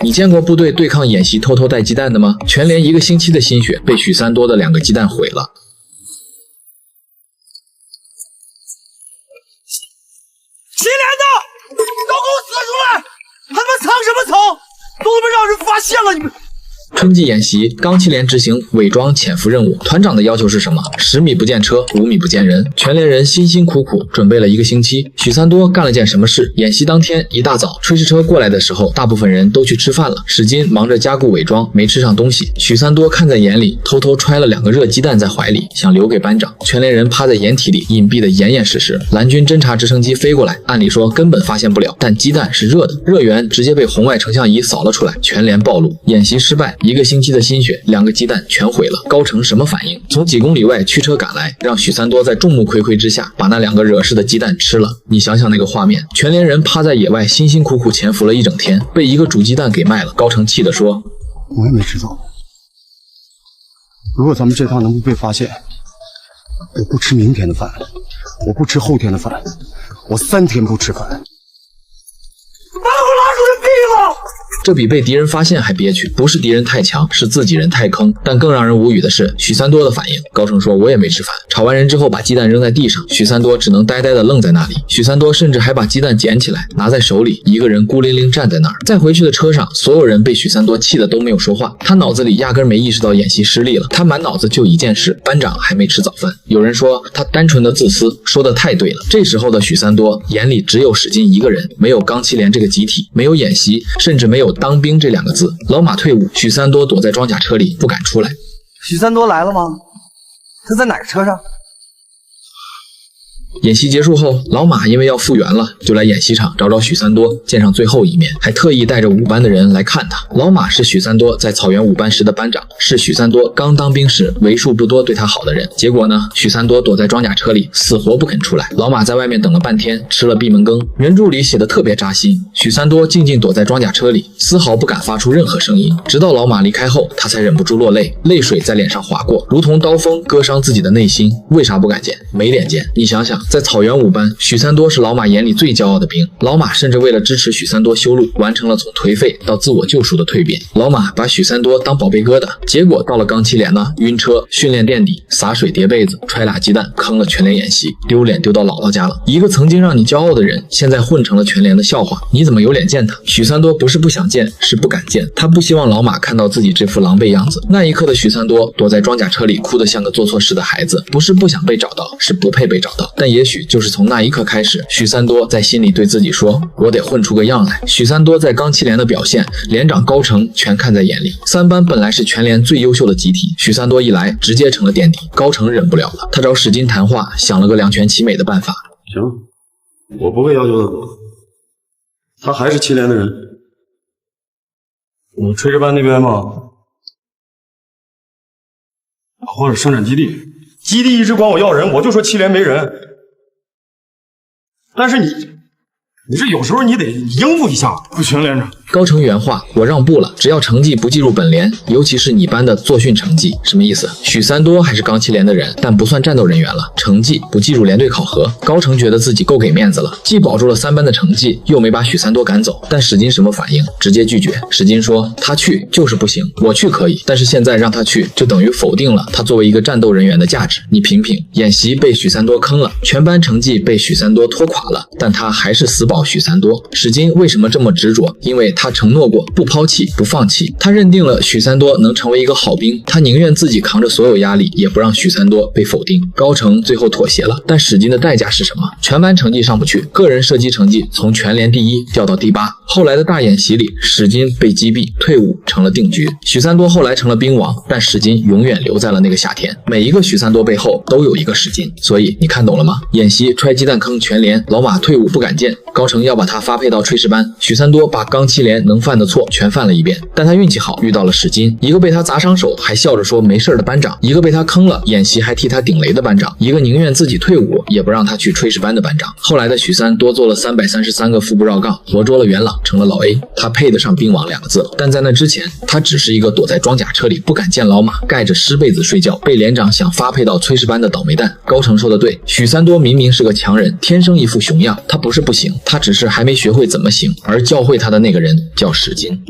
你见过部队对抗演习偷偷带鸡蛋的吗？全连1个星期的心血被许三多的2个鸡蛋毁了。齐连的，都给我死出来！还他妈藏什么藏？都他妈让人发现了你们！春季演习，钢七连执行伪装潜伏任务。团长的要求是什么？10米不见车，5米不见人。全连人辛辛苦苦准备了1个星期。许三多干了件什么事？演习当天一大早，炊事车过来的时候，大部分人都去吃饭了。史金忙着加固伪装，没吃上东西。许三多看在眼里，偷偷揣了2个热鸡蛋在怀里，想留给班长。全连人趴在掩体里，隐蔽的严严实实。蓝军侦察直升机飞过来，按理说根本发现不了，但鸡蛋是热的，热源直接被红外成像仪扫了出来，全连暴露。演习失败，1个星期的心血，2个鸡蛋全毁了。高成什么反应？从几公里外驱车赶来，让许三多在众目睽睽之下把那2个惹事的鸡蛋吃了。你想想那个画面，全连人趴在野外辛辛苦苦潜伏了1整天，被1个煮鸡蛋给卖了。高成气地说：“我也没吃到。如果咱们这趟能不被发现，我不吃明天的饭，我不吃后天的饭，我3天不吃饭。”这比被敌人发现还憋屈，不是敌人太强，是自己人太坑。但更让人无语的是许三多的反应。高成说：“我也没吃饭。”炒完人之后把鸡蛋扔在地上，许三多只能呆呆的愣在那里。许三多甚至还把鸡蛋捡起来拿在手里，一个人孤零零站在那儿。在回去的车上，所有人被许三多气得都没有说话。他脑子里压根没意识到演习失利了，他满脑子就一件事：班长还没吃早饭。有人说他单纯的自私，说的太对了。这时候的许三多眼里只有史金一个人，没有钢七连这个集体，没有演习，甚至没有当兵这2个字。老马退伍，许三多躲在装甲车里不敢出来。许三多来了吗？他在哪个车上？演习结束后，老马因为要复员了，就来演习场找许三多，见上最后一面，还特意带着5班的人来看他。老马是许三多在草原5班时的班长，是许三多刚当兵时为数不多对他好的人。结果呢，许三多躲在装甲车里，死活不肯出来。老马在外面等了半天，吃了闭门羹。原著里写的特别扎心，许三多静静躲在装甲车里，丝毫不敢发出任何声音，直到老马离开后，他才忍不住落泪，泪水在脸上划过，如同刀锋割伤自己的内心。为啥不敢见？没脸见。你想想，在草原5班，许三多是老马眼里最骄傲的兵。老马甚至为了支持许三多修路，完成了从颓废到自我救赎的蜕变。老马把许三多当宝贝疙瘩，结果到了钢七连呢，晕车、训练垫底、洒水叠被子、揣俩鸡蛋，坑了全连演习，丢脸丢到姥姥家了。一个曾经让你骄傲的人，现在混成了全连的笑话，你怎么有脸见他？许三多不是不想见，是不敢见。他不希望老马看到自己这副狼狈样子。那一刻的许三多躲在装甲车里，哭得像个做错事的孩子，不是不想被找到，是不配被找到。但也许就是从那一刻开始，许三多在心里对自己说：“我得混出个样来。”许三多在钢七连的表现，连长高成全看在眼里。3班本来是全连最优秀的集体，许三多一来，直接成了垫底。高成忍不了了，他找史金谈话，想了个2全其美的办法。行，我不会要求他走，他还是七连的人。你炊事班那边嘛，或者生产基地，基地一直管我要人，我就说七连没人。但是你这有时候你得应付一下。不行，连长。高成原话：“我让步了，只要成绩不计入本连，尤其是你班的作训成绩。”什么意思？许三多还是钢七连的人，但不算战斗人员了，成绩不计入连队考核。高成觉得自己够给面子了，既保住了3班的成绩，又没把许三多赶走。但史金什么反应？直接拒绝。史金说：“他去就是不行，我去可以，但是现在让他去，就等于否定了他作为一个战斗人员的价值。你品品，演习被许三多坑了，全班成绩被许三多拖垮了，但他还是死保许三多。史金为什么这么执着？因为他承诺过不抛弃不放弃，他认定了许三多能成为一个好兵，他宁愿自己扛着所有压力，也不让许三多被否定。高成最后妥协了，但史金的代价是什么？全班成绩上不去，个人射击成绩从全连第1掉到第8。后来的大演习里，史金被击毙，退伍成了定局。许三多后来成了兵王，但史金永远留在了那个夏天。每一个许三多背后都有一个史金，所以你看懂了吗？演习揣鸡蛋坑全连，老马退伍不敢见，高成要把他发配到炊事班，许三多把钢七连能犯的错全犯了一遍。但他运气好，遇到了史金，一个被他砸伤手还笑着说没事的班长，一个被他坑了演习还替他顶雷的班长，一个宁愿自己退伍也不让他去炊事班的班长。后来的许三多做了333个腹部绕杠，活捉了元朗，成了老 A， 他配得上兵王2个字。但在那之前，他只是一个躲在装甲车里不敢见老马，盖着湿被子睡觉，被连长想发配到炊事班的倒霉蛋。高成说的对，许三多明明是个强人，天生一副熊样，他不是不行，他只是还没学会怎么行，而教会他的那个人叫史金。